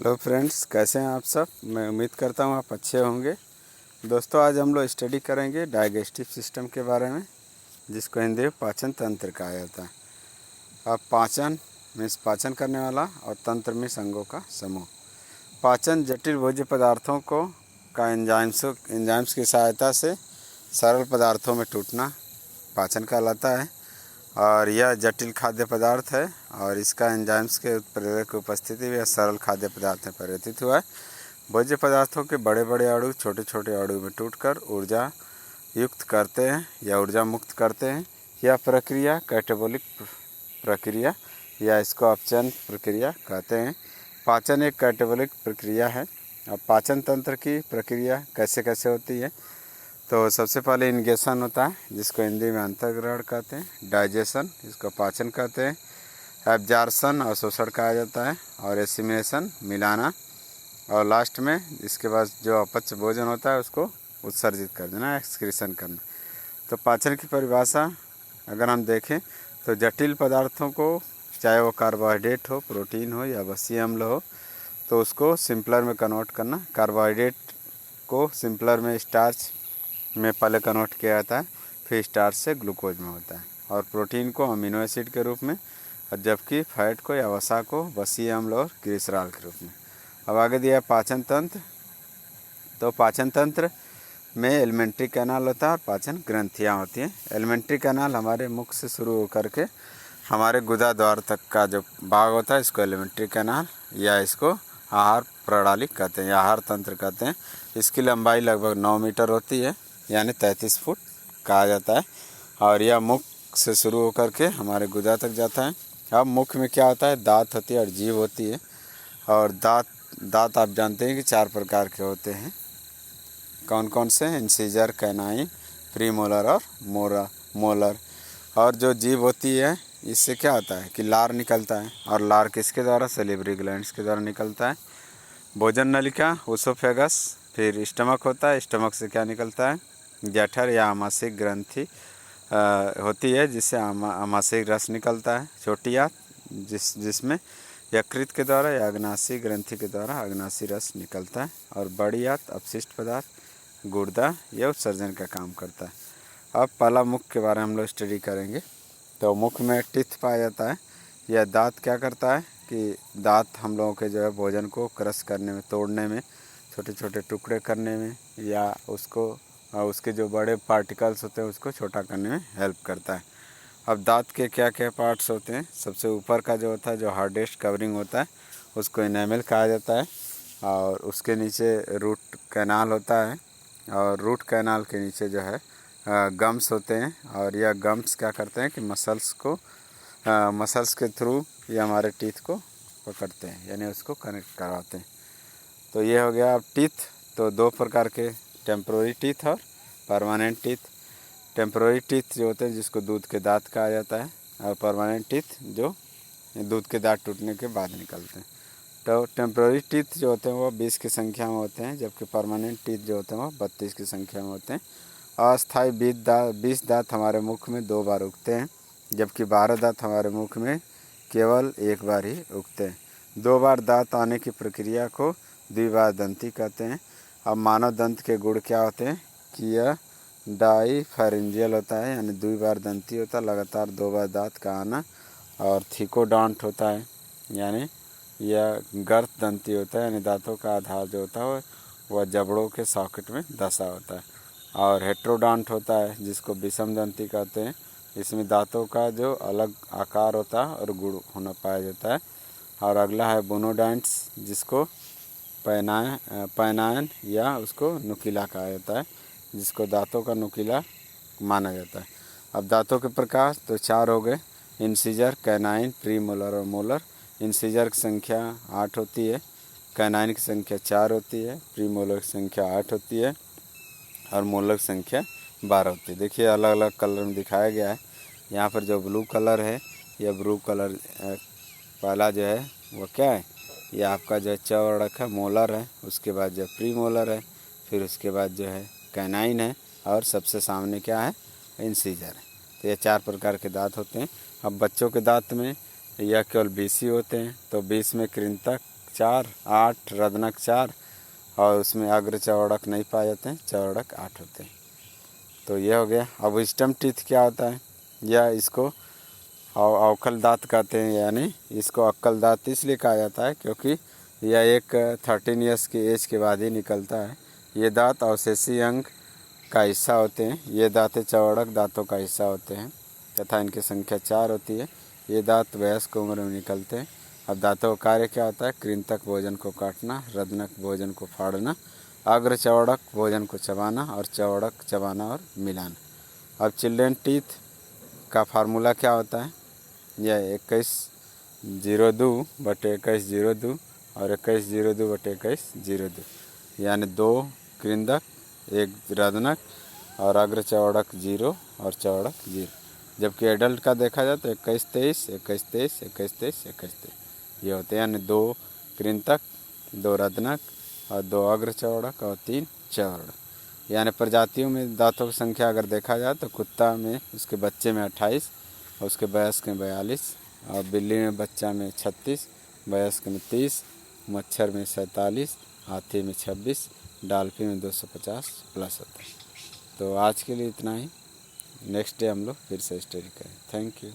Hello friends, कैसे हैं आप सब। मैं उम्मीद करता हूं आप अच्छे होंगे। दोस्तों, आज हम लोग स्टडी करेंगे डाइजेस्टिव सिस्टम के बारे में, जिसको हिंदी में पाचन तंत्र कहा जाता है। अब पाचन मीन्स पाचन करने वाला और तंत्र मीन्स अंगों का समूह। पाचन जटिल भोज्य पदार्थों को का एंजाइम्स की सहायता से सरल पदार्थों में टूटना पाचन कहलाता है। और यह जटिल खाद्य पदार्थ है और इसका एंजाइम्स के उत्प्रेरक की उपस्थिति में सरल खाद्य पदार्थ में परिवर्तित हुआ है। भोज्य पदार्थों के बड़े बड़े अणु छोटे छोटे अणु में टूटकर ऊर्जा युक्त करते हैं या ऊर्जा मुक्त करते हैं। यह प्रक्रिया कैटाबॉलिक प्रक्रिया या इसको अपचयन प्रक्रिया कहते हैं। पाचन एक कैटाबॉलिक प्रक्रिया है। अब पाचन तंत्र की प्रक्रिया कैसे कैसे होती है, तो सबसे पहले इंगेशन होता है, जिसको हिंदी में अंतर्ग्रहण कहते हैं। डाइजेशन, इसको पाचन कहते हैं। एब्जॉर्प्शन और शोषण कहा जाता है। और एसिमिलेशन, मिलाना। और लास्ट में इसके बाद जो अपच भोजन होता है उसको उत्सर्जित कर देना, एक्सक्रीशन करना। तो पाचन की परिभाषा अगर हम देखें तो जटिल पदार्थों को, चाहे वो कार्बोहाइड्रेट हो, प्रोटीन हो या वसीय अम्ल हो, तो उसको सिंपलर में कन्वर्ट करना। कार्बोहाइड्रेट को सिंपलर में स्टार्च में पहले कन्वर्ट किया जाता है, फिर स्टार्च से ग्लूकोज में होता है। और प्रोटीन को अमीनो एसिड के रूप में, और जबकि फैट को या वसा को वसीय अम्ल और ग्लिसरॉल के रूप में। अब आगे दिया है पाचन तंत्र। तो पाचन तंत्र में एलिमेंट्री कैनाल होता है और पाचन ग्रंथियाँ होती हैं। एलिमेंट्री कैनाल हमारे मुख से शुरू होकर के हमारे गुदा द्वार तक का जो भाग होता है, इसको एलिमेंट्री कैनाल या इसको आहार प्रणाली कहते हैं या आहार तंत्र कहते हैं। इसकी लंबाई लगभग 9 मीटर होती है, यानी 33 फुट कहा जाता है। और यह मुख से शुरू होकर के हमारे गुदा तक जाता है। अब मुख में क्या होता है, दांत होती है और जीभ होती है। और दांत आप जानते हैं कि 4 प्रकार के होते हैं। कौन कौन से? इंसीजर, कैनाइन, प्रीमोलर और मोलर। और जो जीभ होती है, इससे क्या होता है कि लार निकलता है। और लार किसके द्वारा? सैलिवरी ग्लैंड्स के द्वारा निकलता है। भोजन नलिका, ओसोफेगस। फिर स्टमक होता है, स्टमक से क्या निकलता है? जठर या आमाशयिक ग्रंथि होती है, जिससे आमाशयिक रस निकलता है। छोटी आंत, जिसमें यकृत के द्वारा या अग्नाशयी ग्रंथि के द्वारा अग्नाशयी रस निकलता है। और बड़ी आंत अपशिष्ट पदार्थ, गुर्दा, यह उत्सर्जन का काम करता है। अब पहला मुख के बारे में हम लोग स्टडी करेंगे। तो मुख में टीथ पाया जाता है। यह दांत क्या करता है कि दांत हम लोगों के जो है भोजन को क्रश करने में, तोड़ने में, छोटे छोटे टुकड़े करने में, या उसके जो बड़े पार्टिकल्स होते हैं उसको छोटा करने में हेल्प करता है। अब दांत के क्या क्या पार्ट्स होते हैं? सबसे ऊपर का जो होता है, जो हार्डेस्ट कवरिंग होता है, उसको इनेमल कहा जाता है। और उसके नीचे रूट कैनाल होता है। और रूट कैनाल के नीचे जो है गम्स होते हैं। और यह गम्स क्या करते हैं कि मसल्स के थ्रू ये हमारे टीथ को पकड़ते हैं, यानी उसको कनेक्ट करवाते हैं। तो ये हो गया। अब टीथ तो 2 प्रकार के, टेम्पोररी टीथ और परमानेंट टीथ। टेम्पोररी टीथ जो होते हैं, जिसको दूध के दांत कहा जाता है। और परमानेंट टीथ जो दूध के दांत टूटने के बाद निकलते हैं। तो टेम्पोररी टीथ जो होते हैं वो 20 की संख्या में होते हैं, जबकि परमानेंट टीथ जो होते हैं वो 32 की संख्या में होते हैं। अस्थायी 20 दांत हमारे मुख में 2 बार उगते हैं, जबकि 12 दांत हमारे मुख में केवल 1 बार ही उगते हैं। 2 बार दांत आने की प्रक्रिया को द्विबारदंती कहते हैं। अब मानव दंत के गुण क्या होते हैं कि यह डाईफैरिंजियल होता है, यानी द्विबारदंती होता है, लगातार 2 बार दांत का आना। और थिकोडॉन्ट होता है, यानी यह गर्त दंती होता है, यानी दांतों का आधार जो होता है वह जबड़ों के सॉकेट में दसा होता है। और हेट्रोडॉन्ट होता है, जिसको विषम दंती कहते हैं। इसमें दांतों का जो अलग आकार होता है और गुण होना पाया जाता है। और अगला है बोनोडॉन्ट्स, जिसको पैनायन या उसको नुकीला कहा जाता है, जिसको दांतों का नुकीला माना जाता है। अब दांतों के प्रकार तो 4 हो गए, इंसीजर, कैनाइन, प्रीमोलर और मोलर। इंसीजर की संख्या 8 होती है, कैनाइन की संख्या 4 होती है, प्रीमोलर की संख्या 8 होती है और मोलर की संख्या 12 होती है। देखिए अलग अलग कलर में दिखाया गया है। यहाँ पर जो ब्लू कलर है, यह ब्लू कलर पहला जो है वो क्या है, ये आपका जो है चौड़क है, मोलर है। उसके बाद जो प्री मोलर है, फिर उसके बाद जो है कैनाइन है, और सबसे सामने क्या है, इंसीजर है। तो ये 4 प्रकार के दांत होते हैं। अब बच्चों के दांत में यह केवल 20 ही होते हैं। तो 20 में कृंतक 4, 8, रदनक 4 और उसमें अग्र चौड़क नहीं पाए जाते हैं, चौड़क 8 होते हैं। तो ये हो गया। अब विस्डम टीथ क्या होता है, या इसको अवकल दांत कहते हैं, यानी इसको अक्कल दांत इसलिए कहा जाता है क्योंकि यह एक 13 ईयर्स की एज के बाद ही निकलता है। ये दांत अवशेषी अंग का हिस्सा होते हैं। ये दांतें चौड़क दांतों का हिस्सा होते हैं तथा इनकी संख्या 4 होती है। ये दांत वयस्क उम्र में निकलते हैं। अब दांतों का कार्य क्या होता है, कृंतक भोजन को काटना, रदनक भोजन को फाड़ना, अग्र चौड़क भोजन को चबाना और चौड़क चबाना और मिलाना। अब चिल्ड्रन टीथ का फार्मूला क्या होता है, यह 21/02/21/02 और 21/02/21/02, यानी 2 कृंतक, 1 रदनक और अग्र चौड़क 0 और चौड़क 0। जबकि एडल्ट का देखा जाए तो 21-23, 21-23, 21-23, 21-23 ये होते हैं, यानी 2 कृंतक, 2 रदनक और 2 अग्र चौड़क और 3 चौड़क। यानी प्रजातियों में दांतों की संख्या अगर देखा जाए तो कुत्ता में उसके बच्चे में 28 और उसके वयस्क में 42, और बिल्ली में बच्चा में 36, वयस्क में 30, मच्छर में 47, हाथी में 26, डॉल्फिन में 250 प्लस होता है। तो आज के लिए इतना ही। नेक्स्ट डे हम लोग फिर से स्टडी करें। Thank you.